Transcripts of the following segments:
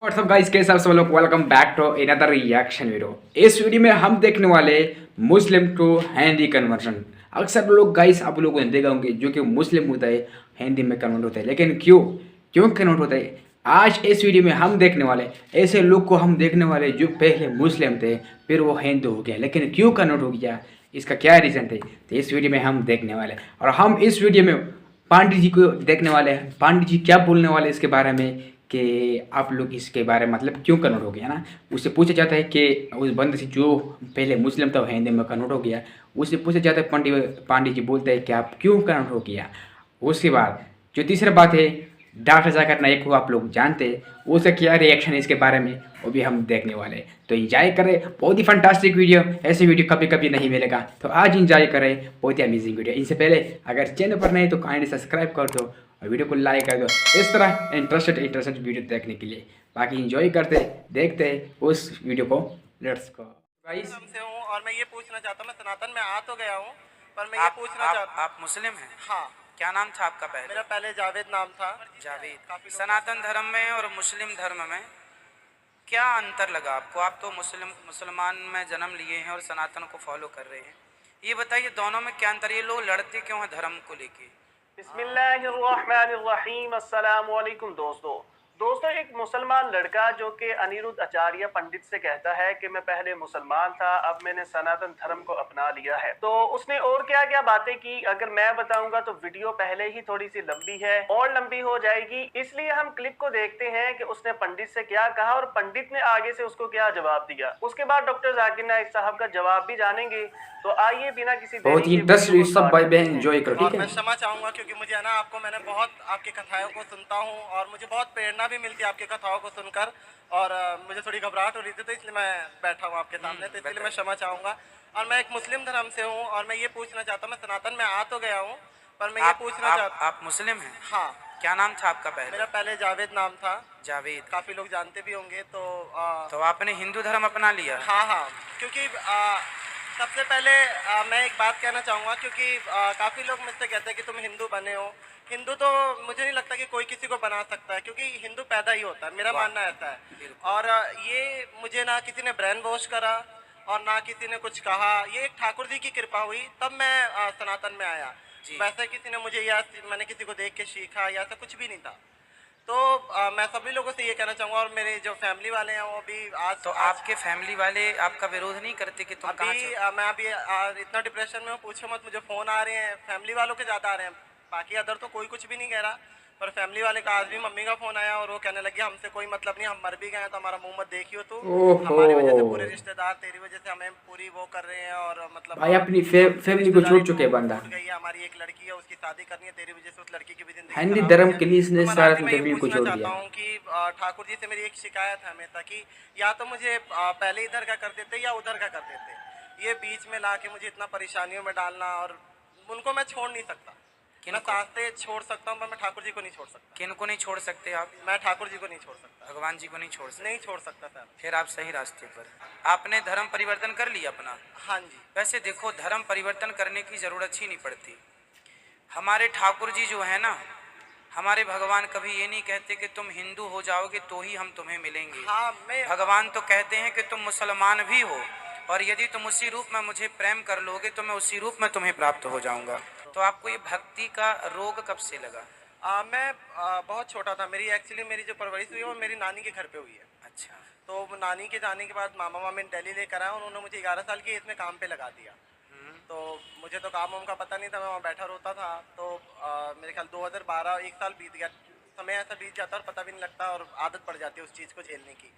WhatsApp guys, कैसे आप सब लोग। Welcome back to another reaction video. इस वीडियो में हम देखने वाले मुस्लिम टू हिंदी कन्वर्जन। अक्सर लोग गाइस आप लोगों ने देखा होंगे जो कि मुस्लिम होता है हिंदी में कन्वर्ट होता है, लेकिन क्यों क्यों कन्वर्ट होता है। आज इस वीडियो में हम देखने वाले ऐसे लोग को हम देखने वाले जो पहले मुस्लिम थे फिर वो हिंदू हो गया, लेकिन क्यों कन्वर्ट हो गया, इसका क्या रीज़न थे, तो इस वीडियो में हम देखने वाले। और हम इस वीडियो में पांडित जी को देखने वाले हैं, पांडित जी क्या बोलने वाले इसके बारे में कि आप लोग इसके बारे में मतलब क्यों कन्वर्ट हो गया ना। उससे पूछा जाता है कि उस बंदे से जो पहले मुस्लिम था वो हिंदू में कन्वर्ट हो गया, उससे पूछा जाता है, पांडित जी बोलते हैं कि आप क्यों कन्वर्ट हो गया। उसके बाद जो तीसरी बात है, डॉक्टर जाकिर नाइक को आप लोग जानते हैं, उसका क्या रिएक्शन है इसके बारे में वो भी हम देखने वाले हैं। तो इंजॉय करें, बहुत ही फंटास्टिक वीडियो, ऐसे वीडियो कभी कभी नहीं मिलेगा, तो आज इंजॉय करें, बहुत ही अमेजिंग वीडियो। इससे पहले अगर चैनल पर नहीं तो काइंडली सब्सक्राइब कर दो और वीडियो को लाइक कर दो इस तरह इंटरेस्टेड वीडियो देखने के लिए। बाकी इंजॉय करते देखते उस वीडियो को। Let's go guys. से हूँ और मैं ये पूछना चाहता हूँ, मैं सनातन में आ तो गया हूँ पर मैं ये पूछना चाहता हूँ। आप मुस्लिम हैं? हाँ। क्या नाम था आपका पहले? मेरा पहले जावेद नाम था। जावेद। सनातन धर्म में और मुस्लिम धर्म में क्या अंतर लगा आपको? आप तो मुसलमान में जन्म लिए हैं और सनातन को फॉलो कर रहे हैं, ये बताइए दोनों में क्या अंतर? ये लोग लड़ते क्यों हैं धर्म को लेके? बिस्मिल्लाहिर्रहमानिर्रहीम। अस्सलाम वालेकुम दोस्तों, एक मुसलमान लड़का जो कि अनिरुद्ध आचार्य पंडित से कहता है कि मैं पहले मुसलमान था, अब मैंने सनातन धर्म को अपना लिया है, तो उसने और क्या क्या बातें की अगर मैं बताऊंगा तो वीडियो पहले ही थोड़ी सी लंबी है और लंबी हो जाएगी, इसलिए हम क्लिप को देखते हैं कि उसने पंडित से क्या कहा और पंडित ने आगे से उसको क्या जवाब दिया। उसके बाद डॉक्टर जाकिर नाइक साहब का जवाब भी जानेंगे। तो आइए बिना किसी बहुत ही इंटरेस्ट सब भाई बहन एंजॉय करो, ठीक है। मैं क्षमा चाहूंगा क्योंकि मुझे है ना, आपको मैंने बहुत आपकी कथाओं को सुनता हूँ और मुझे बहुत प्रेरणा भी मिलती है आपकी कथाओं को सुनकर, और मुझे थोड़ी घबराहट हो रही थी, तो इसलिए मैं बैठा हूँ आपके सामने, तो इसलिए मैं क्षमा चाहूंगा। और मैं एक मुस्लिम धर्म से हूँ और मैं ये पूछना चाहता हूँ, मैं सनातन में आ तो गया हूँ पर मैं ये पूछना चाहता। आप मुस्लिम हैं? हाँ। क्या नाम था आपका पहले? मेरा पहले जावेद नाम था। जावेद। काफ़ी लोग जानते भी होंगे। तो आपने हिंदू धर्म अपना लिया? हाँ हाँ, क्योंकि सबसे पहले मैं एक बात कहना चाहूँगा, क्योंकि काफ़ी लोग मुझसे कहते हैं कि तुम हिंदू बने हो। हिंदू तो मुझे नहीं लगता कि कोई किसी को बना सकता है, क्योंकि हिंदू पैदा ही होता है, मेरा मानना ऐसा है। और ये मुझे ना किसी ने ब्रेन वॉश करा और ना किसी ने कुछ कहा, ये एक ठाकुर जी की कृपा हुई तब मैं सनातन में आया। वैसे किसी ने मुझे या मैंने किसी को देख के सीखा या ऐसा कुछ भी नहीं था। तो मैं सभी लोगों से ये कहना चाहूँगा, और मेरे जो फैमिली वाले हैं वो भी आज तो आपके फैमिली वाले आपका विरोध नहीं करते कि तुम कहाँ से? मैं अभी इतना डिप्रेशन में हूँ, पूछो मत, मुझे फ़ोन आ रहे हैं फैमिली वालों के ज़्यादा आ रहे हैं, बाकी अदर तो कोई कुछ भी नहीं कह रहा, पर फैमिली वाले का आज भी मम्मी का फ़ोन आया और वो कहने लगी हमसे कोई मतलब नहीं, हम मर भी गए तो हमारा मुंह मत देखियो तू, हमारी वजह से पूरे रिश्तेदार तेरी वजह से हमें पूरी वो कर रहे हैं, और मतलब भाई अपनी फैमिली को छोड़ चुके हैं बंदा। टूट गई है, हमारी एक लड़की है उसकी शादी करनी है, तेरी वजह से उस लड़की की भी जिंदगी हिंदी खराब धर्म हुई है। के लिए इसने तो मैं सारा आखिर में ये फैमिली को पूछना छोड़ चाहता दिया। हूँ कि ठाकुर जी से मेरी एक शिकायत है हमेशा कि या तो मुझे पहले इधर का कर देते या उधर का कर देते, ये बीच में ला के मुझे इतना परेशानियों में डालना, और उनको मैं छोड़ नहीं सकता। मैं सास्ते छोड़ सकता हूँ पर मैं ठाकुर जी को नहीं छोड़ सकता। किन को नहीं छोड़ सकते आप? मैं ठाकुर जी को नहीं छोड़ सकता, भगवान जी को नहीं छोड़ सकते? नहीं छोड़ सकता सर। फिर आप सही रास्ते पर। आपने धर्म परिवर्तन कर लिया अपना? हाँ जी। वैसे देखो, धर्म परिवर्तन करने की जरूरत ही नहीं पड़ती। हमारे ठाकुर जी जो है ना, हमारे भगवान कभी ये नहीं कहते कि तुम हिंदू हो जाओगे तो ही हम तुम्हें मिलेंगे। हाँ, भगवान तो कहते हैं कि तुम मुसलमान भी हो और यदि तुम उसी रूप में मुझे प्रेम कर लोगे तो मैं उसी रूप में तुम्हें प्राप्त हो जाऊंगा। तो आपको ये भक्ति का रोग कब से लगा? मैं बहुत छोटा था, मेरी जो परवरिश हुई है वो मेरी नानी के घर पे हुई है। अच्छा। तो नानी के जाने के बाद मामा मामी दिल्ली लेकर आए, उन्होंने मुझे 11 साल की एज में काम पे लगा दिया। तो मुझे तो काम वाम का पता नहीं था, मैं वहाँ बैठा रोता था। तो मेरे ख्याल 2012 एक साल बीत गया, समय ऐसा बीत जाता है और पता भी नहीं लगता, और आदत पड़ जाती है उस चीज़ को झेलने की।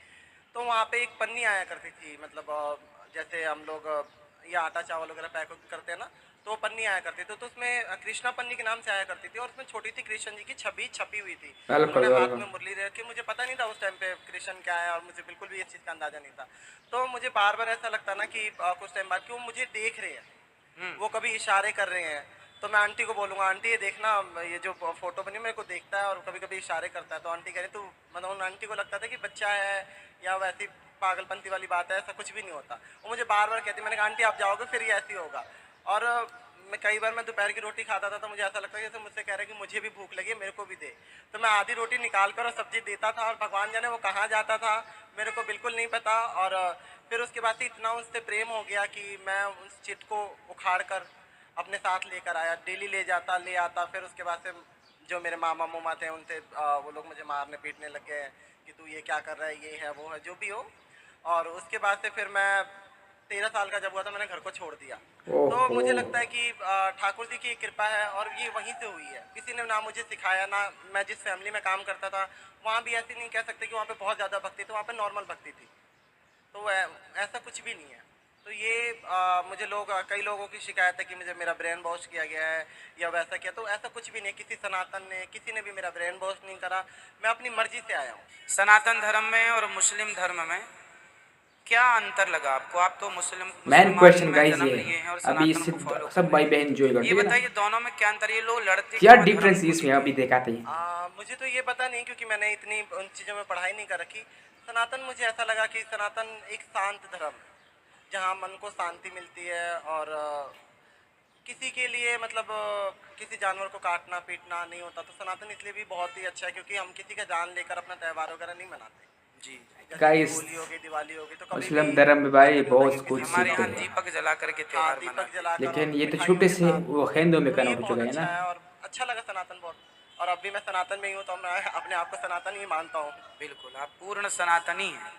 तो वहाँ पे एक पन्नी आया करती थी, मतलब जैसे हम लोग ये आटा चावल वगैरह पैक करते हैं ना, तो वो पन्नी आया करती थी, तो उसमें कृष्णा पन्नी के नाम से आया करती थी, और उसमें छोटी सी कृष्ण जी की छवि छपी हुई थी। उन्होंने हाथ में मुरली रखी, मुझे पता नहीं था उस टाइम पे कृष्ण क्या है, और मुझे बिल्कुल भी इस चीज़ का अंदाजा नहीं था। तो मुझे बार बार ऐसा लगता ना कि कुछ टाइम बाद कि वो मुझे देख रहे हैं, वो कभी इशारे कर रहे हैं। तो मैं आंटी को बोलूँगा, आंटी ये देखना, ये जो फोटो बनी मेरे को देखता है और कभी कभी इशारे करता है। तो आंटी कह रही, तो मतलब आंटी को लगता था कि बच्चा है या वैसी पागलपंती वाली बात है, ऐसा कुछ भी नहीं होता। वो मुझे बार बार कहती, मैंने कहा आंटी आप जाओगे फिर ये ऐसी होगा। और मैं कई बार मैं दोपहर की रोटी खाता था तो मुझे ऐसा लगता है जैसे मुझसे कह रहे कि मुझे भी भूख लगी है, मेरे को भी दे। तो मैं आधी रोटी निकाल कर और सब्जी देता था, और भगवान जाने वो कहाँ जाता था मेरे को बिल्कुल नहीं पता। और फिर उसके बाद से इतना उससे प्रेम हो गया कि मैं उस चिट को उखाड़ कर अपने साथ लेकर आया, डेली ले जाता ले आता। फिर उसके बाद से जो मेरे मामा मुमा थे उनसे वो लोग मुझे मारने पीटने लग गए कि तू ये क्या कर रहा है, ये है वो है जो भी हो। और उसके बाद से फिर मैं 13 साल का जब हुआ था मैंने घर को छोड़ दिया। तो मुझे लगता है कि ठाकुर जी की कृपा है और ये वहीं से हुई है। किसी ने ना मुझे सिखाया, ना मैं जिस फैमिली में काम करता था वहाँ भी ऐसी नहीं कह सकते कि वहाँ पे बहुत ज़्यादा भक्ति थी, वहाँ पे नॉर्मल भक्ति थी। तो ऐसा कुछ भी नहीं है। तो ये मुझे कई लोगों की शिकायत है कि मुझे मेरा ब्रेन वॉश किया गया है या वैसा किया, तो ऐसा कुछ भी नहीं। किसी सनातन ने किसी ने भी मेरा ब्रेन वॉश नहीं करा, मैं अपनी मर्जी से आया हूँ। सनातन धर्म में और मुस्लिम धर्म में क्या अंतर लगा आपको? आप तो मेन मुसलमान क्वेश्चन में गाइस जन्म ये लिए हैं और अभी सनातन को फॉलो कर सब रहे भाई हैं। बहन एंजॉय ये करते हैं ना, बताइए दोनों में क्या अंतर है? ये लोग लड़ते क्या क्यों हैं धर्म डिफरेंस को इसमें लेकर? अभी दिखाते हैं। मुझे तो ये पता नहीं क्योंकि मैंने इतनी उन चीज़ों में पढ़ाई नहीं कर रखी। सनातन मुझे ऐसा लगा कि सनातन एक शांत धर्म है जहाँ मन को शांति मिलती है। और किसी के लिए मतलब किसी जानवर को काटना पीटना नहीं होता। तो सनातन इसलिए भी बहुत ही अच्छा है क्योंकि हम किसी का जान लेकर अपना त्यौहार वगैरह नहीं मनाते। जी। जैसे कि गाइस होली हो गई, दिवाली हो गई, तो कभी मुस्लिम भी धर्म में भाई ऐसा नहीं होता बहुत कि कुछ किसी हमारे को सीखते यहाँ हैं, दीपक जला करके हाँ त्योहार दीपक मनाते हैं। जलाकर और लेकिन ये तो मिठाइयों छोटे के से साथ। वो हिंदुओं में तो ये कन्वर्ट हो बहुत चुका है अच्छा ना। है और अच्छा लगा सनातन बहुत। और अब भी मैं सनातन में ही हूँ तो मैं अपने आप को सनातन ही मानता हूँ। बिल्कुल, आप पूर्ण सनातनी हैं।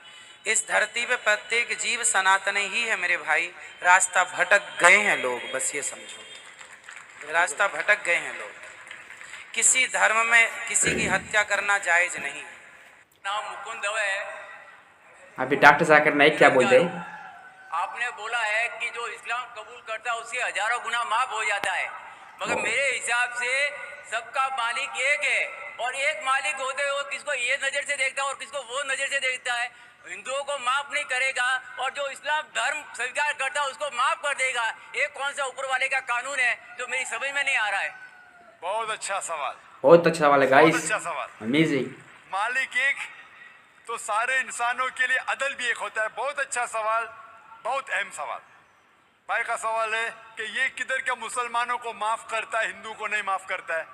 इस धरती पे प्रत्येक जीव सनातन ही है मेरे भाई। रास्ता भटक गए हैं लोग, बस ये समझो, रास्ता भटक गए हैं लोग। किसी धर्म में किसी की हत्या करना जायज नहीं। नाम मुकुंद है। अभी डॉक्टर जाकिर नाइक क्या बोलते हैं? आपने बोला है कि जो इस्लाम कबूल करता है उसके हजारों गुना माफ हो जाता है, मगर मेरे हिसाब से सबका मालिक एक है और एक मालिक होते हुए किसको ये नजर से देखता है और किसको वो नजर से देखता है। हिंदुओं को माफ नहीं करेगा और जो इस्लाम धर्म स्वीकार करता है उसको माफ कर देगा। ये कौन सा ऊपर वाले का कानून है जो मेरी समझ में नहीं आ रहा है। बहुत अच्छा सवाल, बहुत अच्छा वाला बहुत गाइस, अच्छा सवाल। अमेजिंग। मालिक एक तो सारे इंसानों के लिए अदल भी एक होता है। बहुत अच्छा सवाल, बहुत अहम सवाल। भाई का सवाल है कि ये किधर का मुसलमानों को माफ करता है, हिंदू को नहीं माफ करता है।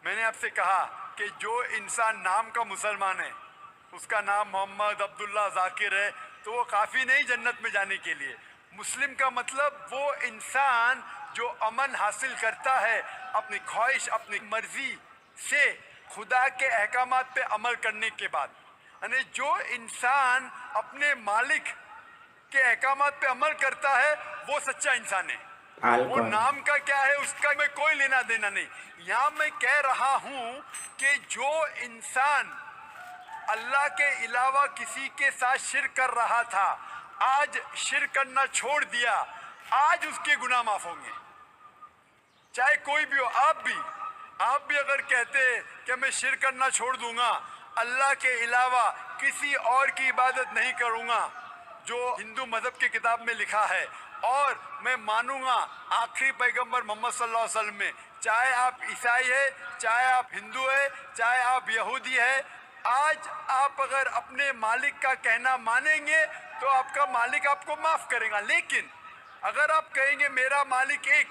मैंने आपसे कहा कि जो इंसान नाम का मुसलमान है, उसका नाम मोहम्मद अब्दुल्ला जाकिर है, तो वो काफ़ी नहीं जन्नत में जाने के लिए। मुस्लिम का मतलब वो इंसान जो अमन हासिल करता है अपनी ख्वाहिश अपनी मर्जी से खुदा के अहकामात पे अमल करने के बाद। यानी जो इंसान अपने मालिक के अहकामात पे अमल करता है वो सच्चा इंसान है। वो अल्कोहल नाम का क्या है उसका मैं कोई लेना देना नहीं। यहाँ मैं कह रहा हूँ कि जो इंसान अल्लाह के अलावा किसी के साथ शिर्क कर रहा था, आज शिर्क करना छोड़ दिया, आज उसके गुनाह माफ होंगे। चाहे कोई भी हो, आप भी अगर कहते कि मैं शिर्क करना छोड़ दूंगा, अल्लाह के अलावा किसी और की इबादत नहीं करूंगा, जो हिंदू मजहब की किताब में लिखा है, और मैं मानूंगा आखिरी पैगंबर मोहम्मद सल्लल्लाहु अलैहि वसल्लम में, चाहे आप ईसाई है, चाहे आप हिंदू है, चाहे आप यहूदी है, आज आप अगर अपने मालिक का कहना मानेंगे तो आपका मालिक आपको माफ करेगा। लेकिन अगर आप कहेंगे मेरा मालिक एक,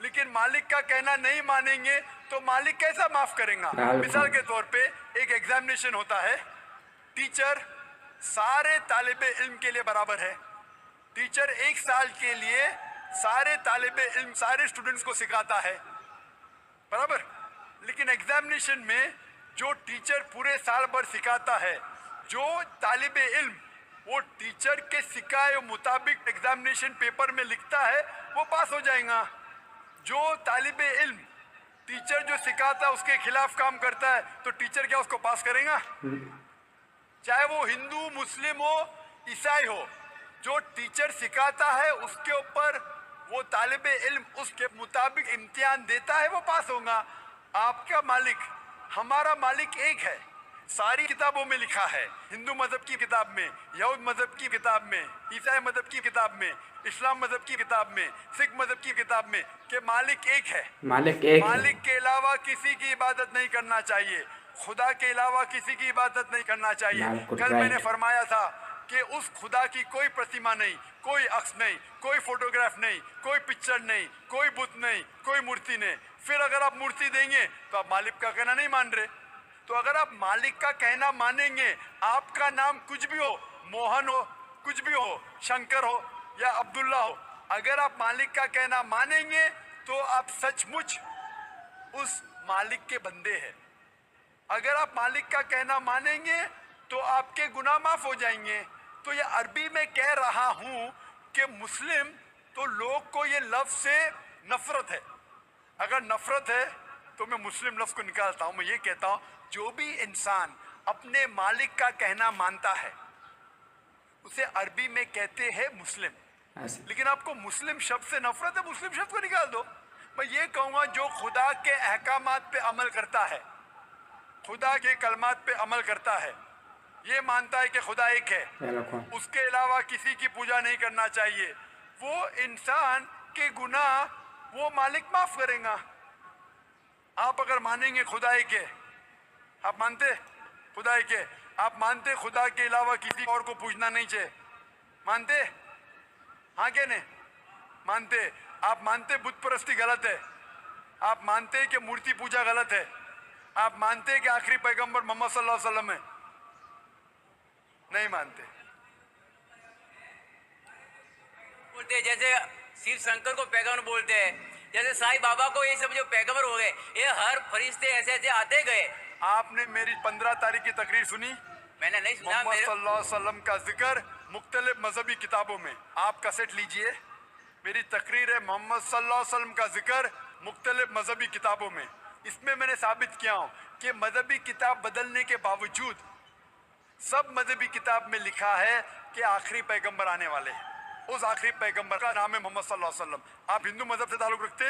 लेकिन मालिक का कहना नहीं मानेंगे तो मालिक कैसा माफ करेगा। मिसाल के तौर पे एक एग्जामिनेशन होता है, टीचर सारे तालिबे इल्म के लिए बराबर है। टीचर एक साल के लिए सारे तालिबे इल्म सारे स्टूडेंट्स को सिखाता है, बराबर। लेकिन एग्जामिनेशन में जो टीचर पूरे साल भर सिखाता है, जो तालिबे इल्म वो टीचर के सिखाए मुताबिक एग्जामिनेशन पेपर में लिखता है, वो पास हो जाएगा। जो तालिबे इल्म टीचर जो सिखाता है उसके खिलाफ काम करता है तो टीचर क्या उसको पास करेगा? चाहे वो हिंदू मुस्लिम हो ईसाई हो, जो टीचर सिखाता है उसके ऊपर वो तालिबे इल्म उसके मुताबिक इम्तिहान देता है, वो पास होगा। आपका मालिक हमारा मालिक एक है, सारी किताबों में लिखा है, हिंदू मजहब की किताब में, यहूद मजहब की किताब में, ईसाई मजहब की किताब में, इस्लाम मजहब की किताब में, सिख मजहब की किताब में कि मालिक एक है। मालिक के अलावा किसी की इबादत नहीं करना चाहिए, खुदा के अलावा किसी की इबादत नहीं करना चाहिए। कल मैंने फरमाया था कि उस खुदा की कोई प्रतिमा नहीं, कोई अक्स नहीं, कोई फोटोग्राफ नहीं, कोई पिक्चर नहीं, कोई बुत नहीं, कोई मूर्ति नहीं, फिर अगर आप मूर्ति देंगे तो आप मालिक का कहना नहीं मान रहे। तो अगर आप मालिक का कहना मानेंगे, आपका नाम कुछ भी हो, मोहन हो, कुछ भी हो, शंकर हो या अब्दुल्ला हो, अगर आप मालिक का कहना मानेंगे तो आप सचमुच उस मालिक के बंदे हैं। अगर आप मालिक का कहना मानेंगे तो आपके गुनाह माफ हो जाएंगे। तो ये अरबी में कह रहा हूं कि मुस्लिम तो लोग को ये लफ्ज से नफरत है। अगर नफरत है तो मैं मुस्लिम लफ्ज को निकालता हूं, मैं ये कहता हूं जो भी इंसान अपने मालिक का कहना मानता है उसे अरबी में कहते हैं मुस्लिम। लेकिन आपको मुस्लिम शब्द से नफरत है, मुस्लिम शब्द को निकाल दो। मैं ये कहूँगा जो खुदा के अहकामात पे अमल करता है, खुदा के कलमात पे अमल करता है, ये मानता है कि खुदा एक है, उसके अलावा किसी की पूजा नहीं करना चाहिए, वो इंसान के गुनाह वो मालिक माफ करेगा। आप अगर मानेंगे खुदा एक है, आप मानते खुदा एक है, आप मानते खुदा के अलावा किसी और को पूछना नहीं चाहिए, मानते? हाँ क्या नहीं मानते? आप मानते बुत परस्ती गलत है, आप मानते कि मूर्ति पूजा गलत है, आप मानते कि आखिरी पैगंबर मोहम्मद सल्लल्लाहु अलैहि वसल्लम है? नहीं मानते। बोलते जैसे शिव शंकर को पैगंबर बोलते हैं, जैसे साईं बाबा को ये सब जो पैगंबर हो गए, ये हर फरिश्ते ऐसे ऐसे आते गए। आपने मेरी 15 तारीख की तकरीर सुनी? मैंने नहीं सुना। मोहम्मद सल्लल्लाहु अलैहि वसल्लम का जिक्र मुख्तलिफ मजहबी किताबों में, आप कैसेट लीजिए, मेरी तकरीर है मोहम्मद सल्लल्लाहु अलैहि वसल्लम का जिक्र मुख्तलिफ मजहबी किताबों में। इसमें मैंने साबित किया हूँ कि मजहबी किताब बदलने के बावजूद सब मजहबी किताब में लिखा है कि आखिरी पैगंबर आने वाले हैं, उस आखिरी पैगंबर का नाम है मोहम्मद सल्लल्लाहु अलैहि वसल्लम। आप हिंदू मजहब से ताल्लुक रखते?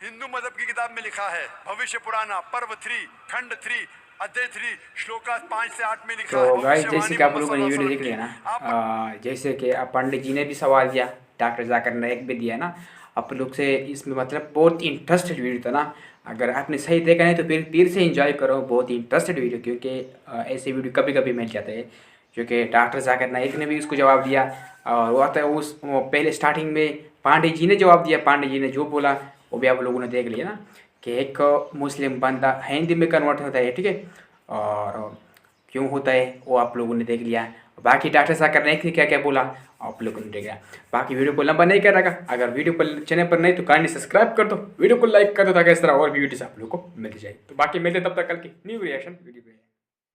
हिंदू मजहब की किताब में लिखा है, भविष्य पुराना पर्व 3 खंड 3 अध्याय 3 श्लोका 5 से 8 में लिखा है। तो गाइस जैसे कि आप लोगों ने वीडियो देख लिया ना, जैसे कि पंडित जी ने भी सवाल दिया, डॉक्टर जाकिर नाइक भी दिया ना, आप लोग से इसमें मतलब बहुत इंटरेस्टेड वीडियो था ना। अगर आपने सही देखा नहीं तो फिर से एंजॉय करो, बहुत ही इंटरेस्टेड वीडियो, क्योंकि ऐसे वीडियो कभी कभी मिल जाते हैं। क्योंकि डॉक्टर जाकिर नाइक ने भी उसको जवाब दिया, और वो आता है उस पहले स्टार्टिंग में पांडे जी ने जवाब दिया, पांडे जी ने जो बोला वो भी आप लोगों ने देख लिया ना, कि एक मुस्लिम बंदा हिंदी में कन्वर्ट होता है, ठीक है, और क्यों होता है वो आप लोगों ने देख लिया। बाकी डॉक्टर जाकिर नाइक ने क्या क्या बोला आप लोगों ने देख लिया। बाकी वीडियो को लंबा नहीं कर रखा, अगर वीडियो पर चैनल पर नहीं तो काइंडली सब्सक्राइब कर दो, वीडियो को लाइक कर दो ताकि इस तरह और भी वीडियोस आप लोगों को मिल जाए। तो बाकी मिलते तब तक कल की न्यू रिएक्शन वीडियो पे।